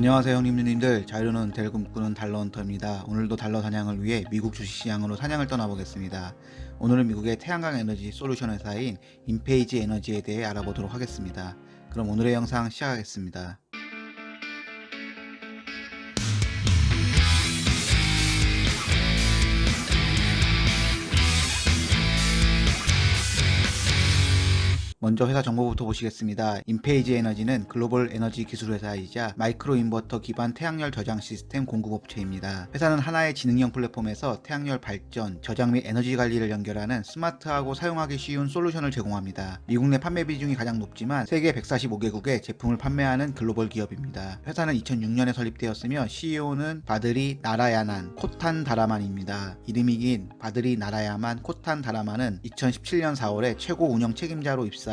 안녕하세요 형님 누님들. 자유로운 델 꿈꾸는 달러헌터입니다. 오늘도 달러 사냥을 위해 미국 주식시장으로 사냥을 떠나보겠습니다. 오늘은 미국의 태양광 에너지 솔루션 회사인 인페이지 에너지에 대해 알아보도록 하겠습니다. 그럼 오늘의 영상 시작하겠습니다. 먼저 회사 정보부터 보시겠습니다. 인페이지 에너지는 글로벌 에너지 기술 회사이자 마이크로 인버터 기반 태양열 저장 시스템 공급업체입니다. 회사는 하나의 지능형 플랫폼에서 태양열 발전, 저장 및 에너지 관리를 연결하는 스마트하고 사용하기 쉬운 솔루션을 제공합니다. 미국 내 판매 비중이 가장 높지만 세계 145개국에 제품을 판매하는 글로벌 기업입니다. 회사는 2006년에 설립되었으며 CEO는 바드리 나라야난 코탄 다라만입니다. 이름이 긴 바드리 나라야만 코탄 다라만은 2017년 4월에 최고 운영 책임자로 입사하여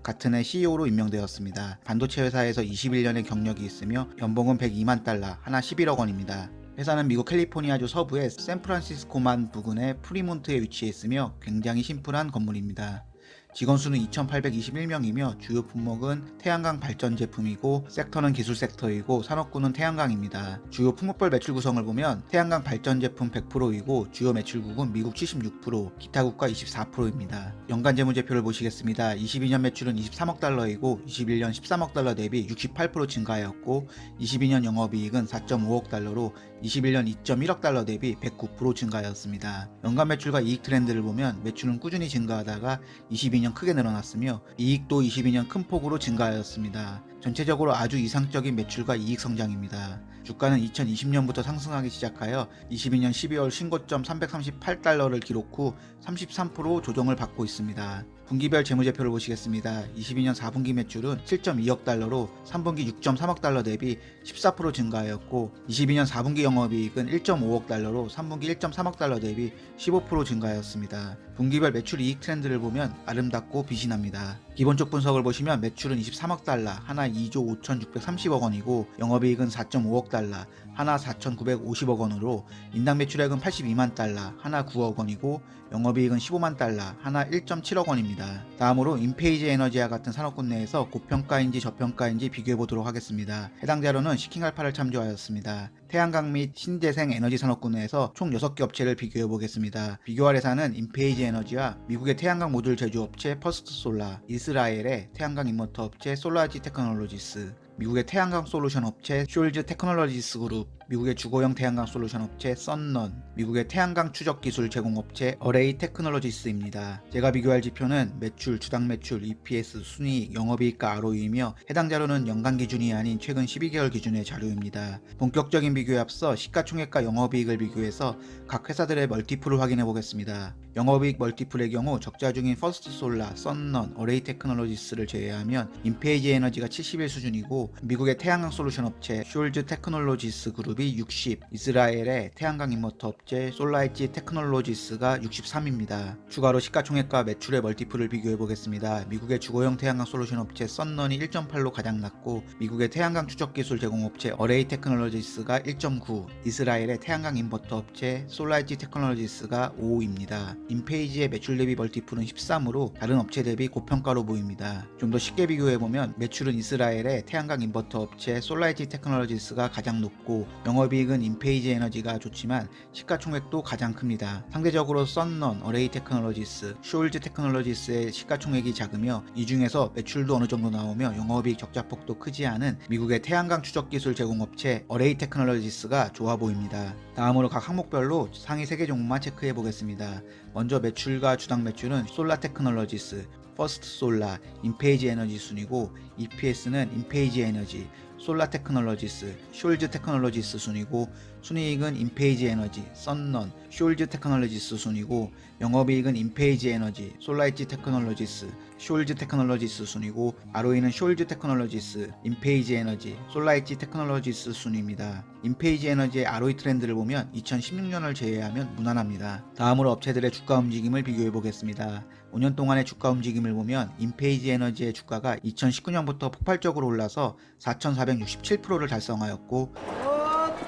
같은 해 CEO로 임명되었습니다. 반도체 회사에서 21년의 경력이 있으며 연봉은 102만 달러, 하나 11억 원입니다. 회사는 미국 캘리포니아주 서부의 샌프란시스코만 부근의 프리몬트에 위치해 있으며 굉장히 심플한 건물입니다. 직원 수는 2,821명이며 주요 품목은 태양광 발전 제품이고 섹터는 기술 섹터이고 산업군은 태양광입니다. 주요 품목별 매출 구성을 보면 태양광 발전 제품 100%이고 주요 매출국은 미국 76%, 기타 국가 24%입니다. 연간 재무제표를 보시겠습니다. 22년 매출은 23억 달러이고 21년 13억 달러 대비 68% 증가하였고 22년 영업이익은 4.5억 달러로 21년 2.1억 달러 대비 109% 증가하였습니다. 연간 매출과 이익 트렌드를 보면 매출은 꾸준히 증가하다가 22년 크게 늘어났으며 이익도 22년 큰 폭으로 증가하였습니다. 전체적으로 아주 이상적인 매출과 이익 성장입니다. 주가는 2020년부터 상승하기 시작하여 22년 12월 신고점 338달러를 기록 후 33% 조정을 받고 있습니다. 분기별 재무제표를 보시겠습니다. 22년 4분기 매출은 7.2억 달러로 3분기 6.3억 달러 대비 14% 증가하였고 22년 4분기 영업이익은 1.5억 달러로 3분기 1.3억 달러 대비 15% 증가하였습니다. 분기별 매출 이익 트렌드를 보면 아름답고 빛이 납니다. 기본적 분석을 보시면 매출은 23억 달러, 하나 2조 5,630억 원이고 영업이익은 4.5억 달러, 하나 4,950억 원으로 인당 매출액은 82만 달러, 하나 9억 원이고 영업이익은 15만 달러, 하나 1.7억 원입니다. 다음으로 인페이지 에너지와 같은 산업군 내에서 고평가인지 저평가인지 비교해 보도록 하겠습니다. 해당 자료는 시킹알파를 참조하였습니다. 태양광 및 신재생 에너지 산업군 내에서 총 6개 업체를 비교해 보겠습니다. 비교할 회사는 인페이지 에너지와 미국의 태양광 모듈 제조업체 퍼스트 솔라, 이스라엘의 태양광 인버터 업체 솔라지 테크놀로지스, 미국의 태양광 솔루션 업체 숄즈 테크놀로지스 그룹, 미국의 주거용 태양광 솔루션 업체 썬런, 미국의 태양광 추적 기술 제공업체 어레이 테크놀로지스입니다. 제가 비교할 지표는 매출, 주당 매출, EPS, 순이익, 영업이익과 ROE이며 해당 자료는 연간 기준이 아닌 최근 12개월 기준의 자료입니다. 본격적인 비교에 앞서 시가총액과 영업이익을 비교해서 각 회사들의 멀티플을 확인해 보겠습니다. 영업이익 멀티플의 경우 적자 중인 퍼스트 솔라, 썬런, 어레이 테크놀로지스를 제외하면 인페이지 에너지가 71 수준이고 미국의 태양광 솔루션 업체 숄즈 테크놀로지스 그룹이 60, 이스라엘의 태양광 인버터 업체 솔라이지 테크놀로지스가 63입니다. 추가로 시가총액과 매출의 멀티플을 비교해 보겠습니다. 미국의 주거용 태양광 솔루션 업체 썬런이 1.8로 가장 낮고 미국의 태양광 추적 기술 제공업체 어레이 테크놀로지스가 1.9, 이스라엘의 태양광 인버터 업체 솔라이지 테크놀로지스가 5입니다. 인페이지의 매출 대비 멀티플은 13으로 다른 업체 대비 고평가로 보입니다. 좀 더 쉽게 비교해보면 매출은 이스라엘의 태양광 인버터 업체 솔라이지 테크놀로지스가 가장 높고 영업이익은 인페이지 에너지가 좋지만 시가총액도 가장 큽니다. 상대적으로 썬런, 어레이 테크놀로지스, 숄즈 테크놀로지스의 시가총액이 작으며 이 중에서 매출도 어느 정도 나오며 영업이익 적자폭도 크지 않은 미국의 태양광 추적기술 제공업체 어레이 테크놀로지스가 좋아 보입니다. 다음으로 각 항목별로 상위 3개 종목만 체크해 보겠습니다. 먼저 매출과 주당 매출은 솔라 테크놀로지스, 퍼스트 솔라, 인페이지 에너지 순이고 EPS는 인페이지 에너지, 솔라 테크놀로지스, 숄즈 테크놀로지스 순이고 순이익은 인페이지 에너지, 썬런, 숄즈 테크놀로지스 순이고 영업이익은 인페이지 에너지, 솔라이지 테크놀로지스, 숄즈 테크놀로지스 순이고 ROE는 숄즈 테크놀로지스, 인페이지 에너지, 솔라이지 테크놀로지스 순입니다. 인페이지 에너지의 ROE 트렌드를 보면 2016년을 제외하면 무난합니다. 다음으로 업체들의 주가 움직임을 비교해 보겠습니다. 5년 동안의 주가 움직임을 보면 인페이지 에너지의 주가가 2019년부터 폭발적으로 올라서 4,467%를 달성하였고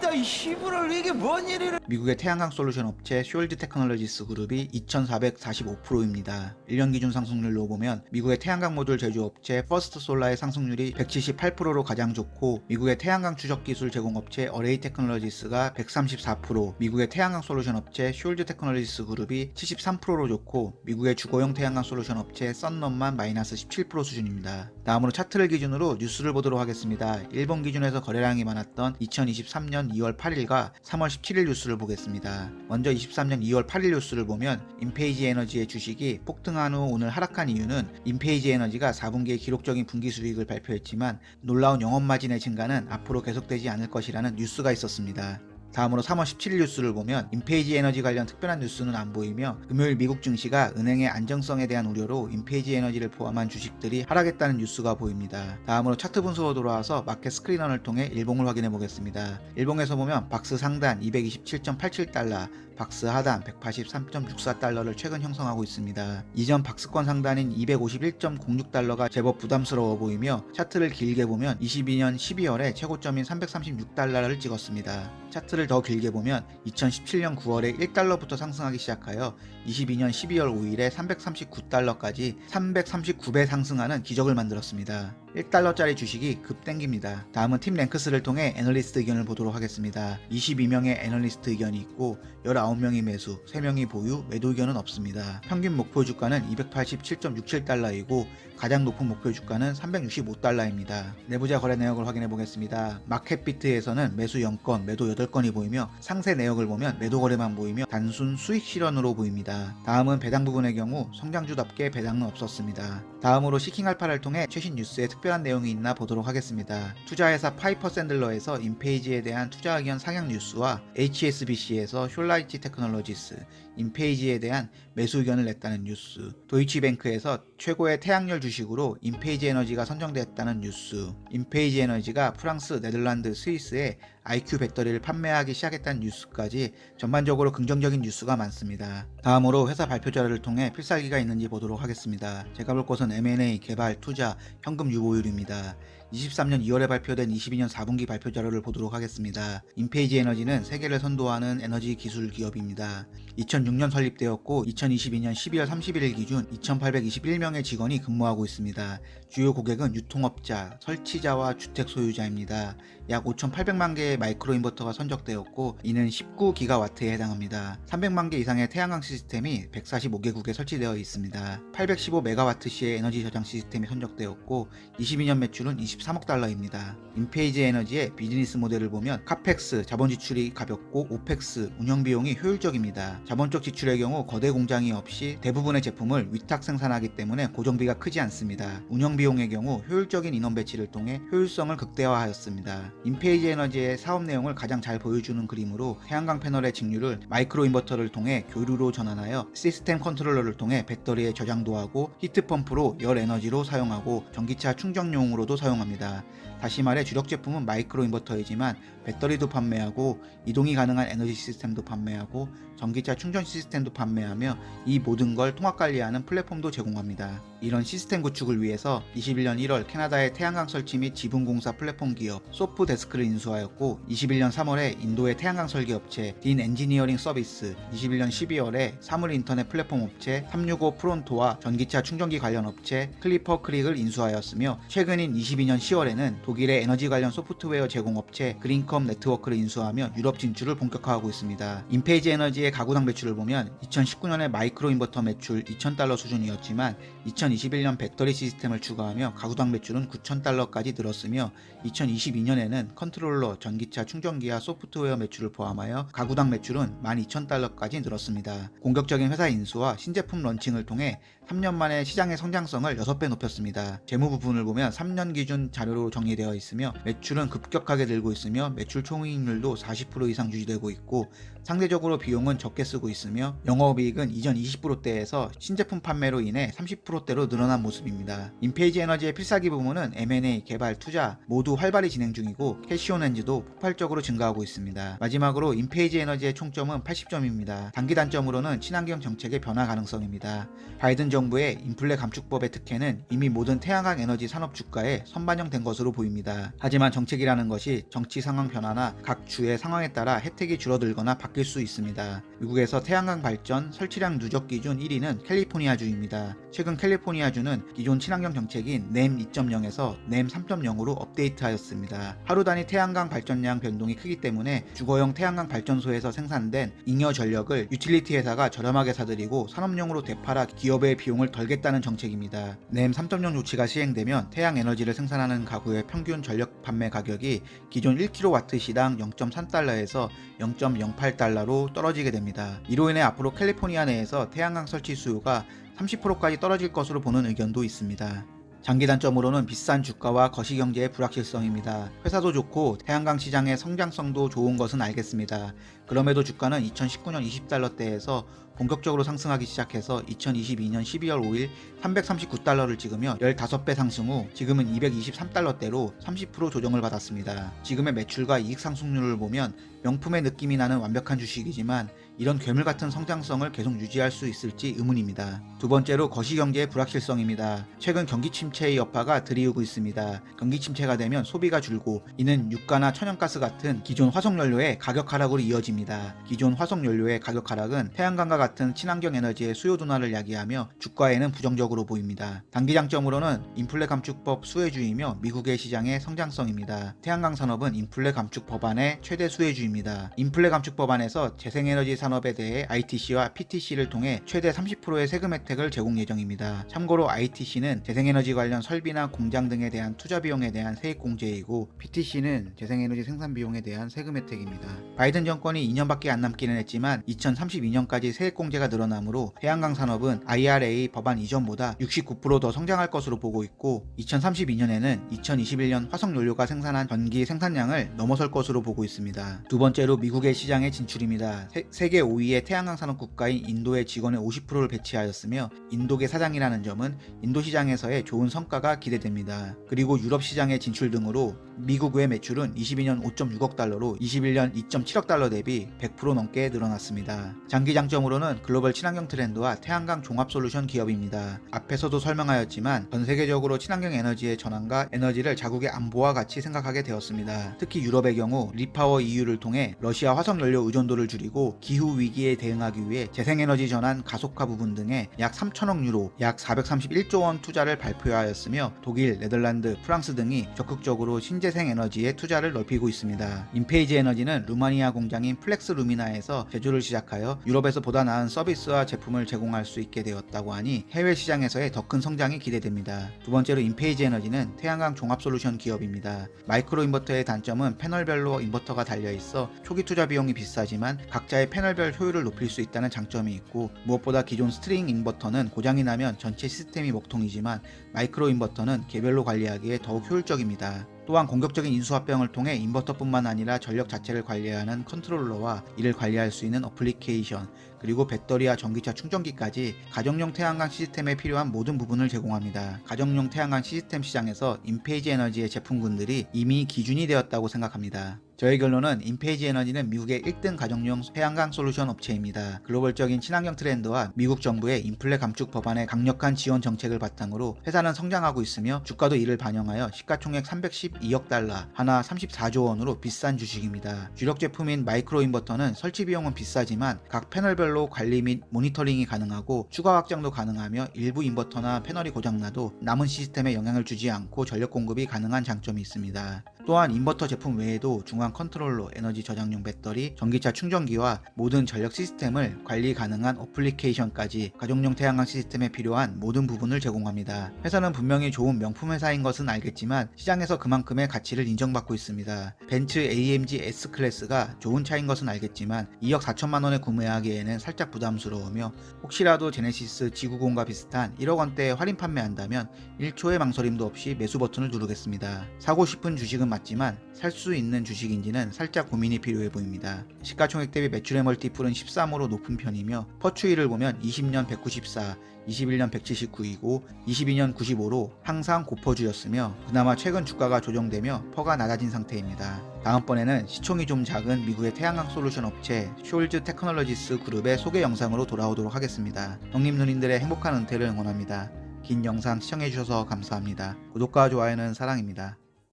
진짜 이 시부를 이게 뭔 일이래. 미국의 태양광 솔루션 업체 숄드 테크놀로지스 그룹이 2445%입니다. 1년 기준 상승률로 보면 미국의 태양광 모듈 제조업체 퍼스트 솔라의 상승률이 178%로 가장 좋고, 미국의 태양광 추적 기술 제공업체 어레이 테크놀로지스가 134%, 미국의 태양광 솔루션 업체 숄드 테크놀로지스 그룹이 73%로 좋고, 미국의 주거용 태양광 솔루션 업체 썬럼만 마이너스 17% 수준입니다. 다음으로 차트를 기준으로 뉴스를 보도록 하겠습니다. 일본 기준에서 거래량이 많았던 2023년 2월 8일과 3월 17일 뉴스를 보겠습니다. 먼저 23년 2월 8일 뉴스를 보면 인페이지 에너지의 주식이 폭등한 후 오늘 하락한 이유는 인페이지 에너지가 4분기에 기록적인 분기 수익을 발표했지만 놀라운 영업마진의 증가는 앞으로 계속되지 않을 것이라는 뉴스가 있었습니다. 다음으로 3월 17일 뉴스를 보면 인페이지 에너지 관련 특별한 뉴스는 안 보이며, 금요일 미국 증시가 은행의 안정성에 대한 우려로 인페이지 에너지를 포함한 주식들이 하락했다는 뉴스가 보입니다. 다음으로 차트 분석으로 돌아와서 마켓 스크리너를 통해 일봉을 확인해 보겠습니다. 일봉에서 보면 박스 상단 227.87달러, 박스 하단 183.64달러를 최근 형성하고 있습니다. 이전 박스권 상단인 251.06달러가 제법 부담스러워 보이며, 차트를 길게 보면 22년 12월에 최고점인 336달러를 찍었습니다. 차트를 더 길게 보면 2017년 9월에 1달러부터 상승하기 시작하여 22년 12월 5일에 339달러까지 339배 상승하는 기적을 만들었습니다. 1달러짜리 주식이 급 땡깁니다. 다음은 팀 랭크스를 통해 애널리스트 의견을 보도록 하겠습니다. 22명의 애널리스트 의견이 있고 19명이 매수, 3명이 보유, 매도 의견은 없습니다. 평균 목표 주가는 287.67달러이고 가장 높은 목표 주가는 365달러입니다. 내부자 거래 내역을 확인해 보겠습니다. 마켓비트에서는 매수 0건, 매도 8건이 보이며, 상세 내역을 보면 매도 거래만 보이며 단순 수익 실현으로 보입니다. 다음은 배당 부분의 경우 성장주답게 배당은 없었습니다. 다음으로 시킹알파를 통해 최신 뉴스에 특별한 내용이 있나 보도록 하겠습니다. 투자회사 파이퍼 샌들러에서 인페이지에 대한 투자 의견 상향 뉴스와 HSBC에서 숄라이티 테크놀로지스, 인페이지에 대한 매수 의견을 냈다는 뉴스, 도이치뱅크에서 최고의 태양열 주식으로 인페이지 에너지가 선정되었다는 뉴스, 인페이지 에너지가 프랑스, 네덜란드, 스위스에 IQ 배터리를 판매하기 시작했다는 뉴스까지 전반적으로 긍정적인 뉴스가 많습니다. 다음으로 회사 발표 자료를 통해 필살기가 있는지 보도록 하겠습니다. 제가 볼 것은 M&A, 개발, 투자, 현금 유보율입니다. 23년 2월에 발표된 22년 4분기 발표 자료를 보도록 하겠습니다. 인페이지 에너지는 세계를 선도하는 에너지 기술 기업입니다. 2006년 설립되었고 2022년 12월 31일 기준 2821명의 직원이 근무하고 있습니다. 주요 고객은 유통업자, 설치자와 주택 소유자입니다. 약 5,800만 개의 마이크로 인버터가 선적되었고 이는 19기가와트에 해당합니다. 300만 개 이상의 태양광 시스템이 145개국에 설치되어 있습니다. 815메가와트시의 에너지 저장 시스템이 선적되었고 22년 매출은 23억 달러입니다. 인페이지 에너지의 비즈니스 모델을 보면 카펙스, 자본 지출이 가볍고 오펙스, 운영 비용이 효율적입니다. 자본적 지출의 경우 거대 공장이 없이 대부분의 제품을 위탁 생산하기 때문에 고정비가 크지 않습니다. 운영 비용의 경우 효율적인 인원 배치를 통해 효율성을 극대화하였습니다. 인페이지 에너지의 사업 내용을 가장 잘 보여주는 그림으로 태양광 패널의 직류를 마이크로 인버터를 통해 교류로 전환하여 시스템 컨트롤러를 통해 배터리에 저장도 하고 히트펌프로 열 에너지로 사용하고 전기차 충전용으로도 사용합니다. 다시 말해 주력 제품은 마이크로 인버터이지만 배터리도 판매하고 이동이 가능한 에너지 시스템도 판매하고 전기차 충전 시스템도 판매하며 이 모든 걸 통합 관리하는 플랫폼도 제공합니다. 이런 시스템 구축을 위해서 21년 1월 캐나다의 태양광 설치 및 지분 공사 플랫폼 기업 소프데스크를 인수하였고 21년 3월에 인도의 태양광 설계 업체 딘 엔지니어링 서비스, 21년 12월에 사물 인터넷 플랫폼 업체 365 프론토와 전기차 충전기 관련 업체 클리퍼 크릭을 인수하였으며 최근인 22년 10월에는 독일의 에너지 관련 소프트웨어 제공 업체 그린컴 네트워크를 인수하며 유럽 진출을 본격화하고 있습니다. 인페이지 에너지의 가구당 매출을 보면 2019년에 마이크로 인버터 매출 2,000달러 수준이었지만 2021년 배터리 시스템을 추가하며 가구당 매출은 9,000달러까지 늘었으며 2022년에는 컨트롤러, 전기차 충전기와 소프트웨어 매출을 포함하여 가구당 매출은 12,000달러까지 늘었습니다. 공격적인 회사 인수와 신제품 런칭을 통해 3년 만에 시장의 성장성을 6배 높였습니다. 재무 부분을 보면 3년 기준 자료로 정리되어 있으며 매출은 급격하게 늘고 있으며 매출 총이익률도 40% 이상 유지되고 있고 상대적으로 비용은 적게 쓰고 있으며 영업이익은 이전 20%대에서 신제품 판매로 인해 30%대로 늘어난 모습입니다. 인페이지 에너지의 필살기 부문은 M&A, 개발, 투자 모두 활발히 진행 중이고 캐시온엔지도 폭발적으로 증가하고 있습니다. 마지막으로 인페이지 에너지의 총점은 80점입니다. 단기 단점으로는 친환경 정책의 변화 가능성입니다. 바이든 정부의 인플레 감축법의 특혜는 이미 모든 태양광 에너지 산업 주가에 선반영된 것으로 보입니다. 하지만 정책이라는 것이 정치 상황 변화나 각 주의 상황에 따라 혜택이 줄어들거나 바뀔 수 있습니다. 미국에서 태양광 발전 설치량 누적 기준 1위는 캘리포니아주입니다. 최근 캘리포니아주는 기존 친환경 정책인 NEM 2.0에서 NEM 3.0으로 업데이트하였습니다. 하루 단위 태양광 발전량 변동이 크기 때문에 주거용 태양광 발전소에서 생산된 잉여 전력을 유틸리티 회사가 저렴하게 사들이고 산업용으로 되팔아 기업의 비용을 덜겠다는 정책입니다. NEM 3.0 조치가 시행되면 태양 에너지를 생산하는 가구의 평균 전력 판매 가격이 기존 1kW시당 0.3달러에서 0.08달러로 떨어지게 됩니다. 이로 인해 앞으로 캘리포니아 내에서 태양광 설치 수요가 30%까지 떨어질 것으로 보는 의견도 있습니다. 장기 단점으로는 비싼 주가와 거시경제의 불확실성입니다. 회사도 좋고 태양광 시장의 성장성도 좋은 것은 알겠습니다. 그럼에도 주가는 2019년 20달러대에서 본격적으로 상승하기 시작해서 2022년 12월 5일 339달러를 찍으며 15배 상승 후 지금은 223달러대로 30% 조정을 받았습니다. 지금의 매출과 이익 상승률을 보면 명품의 느낌이 나는 완벽한 주식이지만 이런 괴물 같은 성장성을 계속 유지할 수 있을지 의문입니다. 두 번째로 거시경제의 불확실성입니다. 최근 경기 침체의 여파가 들이우고 있습니다. 경기 침체가 되면 소비가 줄고 이는 유가나 천연가스 같은 기존 화석연료의 가격 하락으로 이어집니다. 기존 화석연료의 가격 하락은 태양광과 같은 친환경 에너지의 수요 둔화를 야기하며 주가에는 부정적으로 보입니다. 단기 장점으로는 인플레 감축법 수혜주이며 미국의 시장의 성장성입니다. 태양광 산업은 인플레 감축 법안의 최대 수혜주입니다. 인플레 감축 법안에서 재생에너지 산업에 대해 ITC와 PTC를 통해 최대 30%의 세금 혜택을 제공 예정입니다. 참고로 ITC는 재생에너지 관련 설비나 공장 등에 대한 투자 비용에 대한 세액 공제이고 PTC는 재생에너지 생산 비용에 대한 세금 혜택입니다. 바이든 정권이 2년밖에 안 남기는 했지만 2032년까지 세액 공제가 늘어나므로 태양광 산업은 IRA 법안 이전보다 69% 더 성장할 것으로 보고 있고 2032년에는 2021년 화석연료가 생산한 전기 생산량을 넘어설 것으로 보고 있습니다. 두 번째로 미국의 시장의 진출입니다. 세계 5위의 태양광 산업 국가인 인도의 직원의 50%를 배치하였으며 인도계 사장이라는 점은 인도 시장에서의 좋은 성과가 기대됩니다. 그리고 유럽 시장의 진출 등으로 미국 외 매출은 22년 5.6억 달러로 21년 2.7억 달러 대비 100% 넘게 늘어났습니다. 장기 장점으로는 글로벌 친환경 트렌드와 태양광 종합 솔루션 기업입니다. 앞에서도 설명하였지만 전 세계적으로 친환경 에너지의 전환과 에너지를 자국의 안보와 같이 생각하게 되었습니다. 특히 유럽의 경우 리파워 EU를 통해 러시아 화석연료 의존도를 줄이고 기후 위기에 대응하기 위해 재생에너지 전환 가속화 부분 등에 약 3천억 유로, 약 431조 원 투자를 발표하였으며 독일, 네덜란드, 프랑스 등이 적극적으로 신재생 에너지에 투자를 넓히고 있습니다. 인페이지 에너지는 루마니아 공장인 플렉스 루미나에서 제조를 시작하여 유럽에서 보다 나은 서비스와 제품을 제공할 수 있게 되었다고 하니 해외 시장에서의 더 큰 성장이 기대됩니다. 두 번째로 인페이지 에너지는 태양광 종합 솔루션 기업입니다. 마이크로 인버터의 단점은 패널별로 인버터가 달려있어 초기 투자 비용이 비싸지만 각자의 패널별 효율을 높일 수 있다는 장점이 있고 무엇보다 기존 스트링 인버터는 고장이 나면 전체 시스템이 먹통이지만 마이크로 인버터는 개별로 관리하기에 더욱 효율적입니다. 또한 공격적인 인수합병을 통해 인버터뿐만 아니라 전력 자체를 관리하는 컨트롤러와 이를 관리할 수 있는 어플리케이션, 그리고 배터리와 전기차 충전기까지 가정용 태양광 시스템에 필요한 모든 부분을 제공합니다. 가정용 태양광 시스템 시장에서 인페이지 에너지의 제품군들이 이미 기준이 되었다고 생각합니다. 저의 결론은 인페이지 에너지는 미국의 1등 가정용 태양광 솔루션 업체입니다. 글로벌적인 친환경 트렌드와 미국 정부의 인플레 감축 법안의 강력한 지원 정책을 바탕으로 회사는 성장하고 있으며 주가도 이를 반영하여 시가총액 312억 달러, 하나 34조 원으로 비싼 주식입니다. 주력 제품인 마이크로 인버터는 설치 비용은 비싸지만 각 패널별로 관리 및 모니터링이 가능하고 추가 확장도 가능하며 일부 인버터나 패널이 고장나도 남은 시스템에 영향을 주지 않고 전력 공급이 가능한 장점이 있습니다. 또한 인버터 제품 외에도 중앙 컨트롤러, 에너지 저장용 배터리, 전기차 충전기와 모든 전력 시스템을 관리 가능한 어플리케이션까지 가정용 태양광 시스템에 필요한 모든 부분을 제공합니다. 회사는 분명히 좋은 명품 회사인 것은 알겠지만 시장에서 그만큼의 가치를 인정받고 있습니다. 벤츠 AMG S클래스가 좋은 차인 것은 알겠지만 2억 4천만 원에 구매하기에는 살짝 부담스러우며 혹시라도 제네시스 G90과 비슷한 1억 원대에 할인 판매한다면 1초의 망설임도 없이 매수 버튼을 누르겠습니다. 사고 싶은 주식은 맞지만 살 수 있는 주식인지는 살짝 고민이 필요해 보입니다. 시가총액 대비 매출의 멀티플은 13으로 높은 편이며 퍼추이를 보면 20년 194, 21년 179이고 22년 95로 항상 고퍼주였으며 그나마 최근 주가가 조정되며 퍼가 낮아진 상태입니다. 다음번에는 시총이 좀 작은 미국의 태양광 솔루션 업체 숄즈 테크놀로지스 그룹의 소개 영상으로 돌아오도록 하겠습니다. 형님 누님들의 행복한 은퇴를 응원합니다. 긴 영상 시청해주셔서 감사합니다. 구독과 좋아요는 사랑입니다.